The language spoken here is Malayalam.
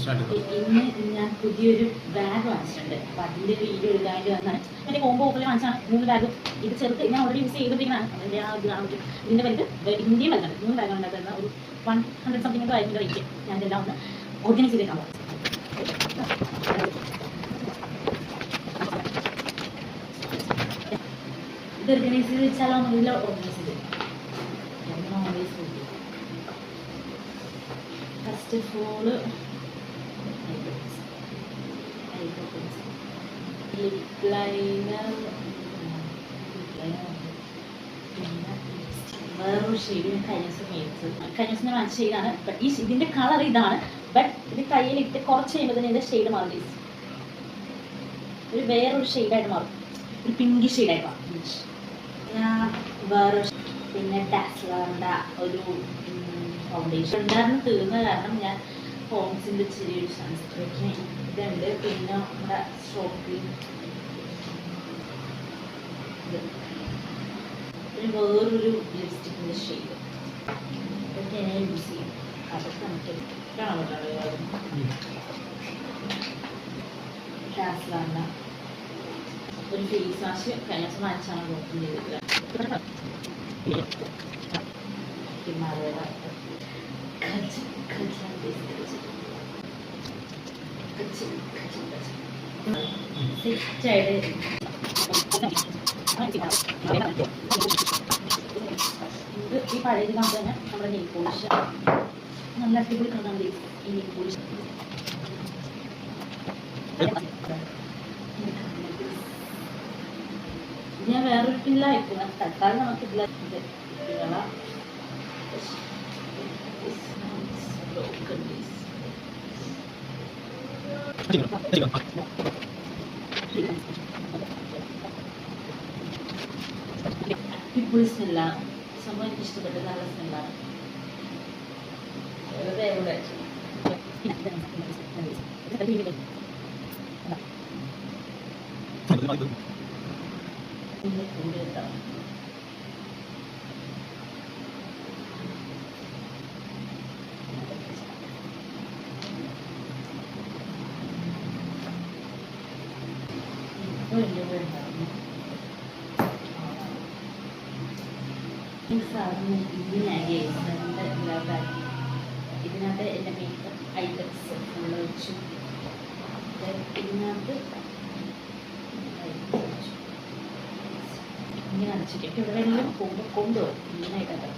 ഇന്ന് ഞാൻ പുതിയൊരു ബാഗ് വാങ്ങിച്ചിട്ടുണ്ട്. അപ്പം അതിൻ്റെ വീഡിയോ എടുക്കാനായിട്ട് വന്നാണ്. എൻ്റെ കോംബോ ഓഫറിൽ വാങ്ങിച്ചാണ് 3 ബാഗ്. ഇത് ചെറുത് ഞാൻ ഓൾറെഡി യൂസ് ചെയ്തുകൊണ്ടിരിക്കുന്നതാണ്. അതിൻ്റെ ഇതിൻ്റെ വലുത് ഇന്ത്യയും വരുന്നുണ്ട്. 3 ബാഗാണ് ഉണ്ടാക്കുന്നത്. ഒരു 100 സംതിങ് ഒക്കെ ആയിരിക്കും റേറ്റ്. ഞാൻ ഇതെല്ലാം ഒന്ന് ഓർഗനൈസ് ചെയ്തേക്കാൻ പോകും. ഇത് ഓർഗനൈസ് ചെയ്ത് വെച്ചാലോ ഇതിൽ ഓർഗനൈസ് ചെയ്ത് first of all lip liner, പിന്നെ വേറൊരു ഷെയ്ഡ് ഞാൻ കഴിഞ്ഞ ദിവസം വാങ്ങിച്ച ഷെയ്ഡാണ്. ബട്ട് ഈ ഇതിൻ്റെ കളർ ഇതാണ്. ബട്ട് ഇത് കയ്യിലിട്ട് കുറച്ച് കഴിയുമ്പോൾ തന്നെ ഇതിൻ്റെ ഷെയ്ഡ് മാറും. ഒരു വേറൊരു ഷെയ്ഡായിട്ട് മാറും. ഒരു പിങ്കി ഷെയ്ഡായിട്ട് മാറും. ഞാൻ വേറെ പിന്നെ ഡാസ്ലറിൻ്റെ ഒരു ഫൗണ്ടേഷൻ ഉണ്ടായിരുന്നു. തീർന്ന കാരണം ഞാൻ ഹോംസിൻ്റെ ചെറിയൊരു സൺസ്ക്രീൻ ഇതുണ്ട്. പിന്നെ നമ്മുടെ സ്ട്രോക്കിൽ വേറൊരു ലിപ്സ്റ്റിക്കിൻ്റെ ഷെയ്ഡ് ഇതൊക്കെ ഞാൻ യൂസ് ചെയ്യും. അതൊക്കെ നമുക്ക് കാണാൻ പറ്റുള്ളൂ. ഡാസ്ലറിൻ്റെ ഒരു ഫേസ് വാഷ് കഴിഞ്ഞ ദിവസം വാങ്ങിച്ചാണ് ഓപ്പൺ ചെയ്തിട്ടില്ല. ഹിമാലയയുടെ സെറ്റായിട്ട് ഇത് ഈ പഴയ കമ്പനി തന്നെ നമ്മുടെ നെയിൽ പോളിഷ് നല്ല അടിപൊളി കളറാണ്. ഈ നെയിൽ പോളിഷ് ഞാൻ വേറൊരു പിള്ളായിരിക്കും. തൽക്കാലം നമുക്ക് ഇതിൽ അടിപൊളി സ്മെല്ലാണ്. സംഭവം എനിക്ക് ഇഷ്ടപ്പെട്ട നല്ല സ്മെല്ലാണ്. ഇതിനകത്ത് എൻ്റെ മേക്കപ്പ് ഐറ്റംസ് ഫുള്ള് വെച്ചു. ഇതിനകത്ത് ഇങ്ങനെ അടച്ചിട്ട് ഇവിടെ എല്ലാം കൊണ്ടുപോകും. മെയിനായിട്ടത്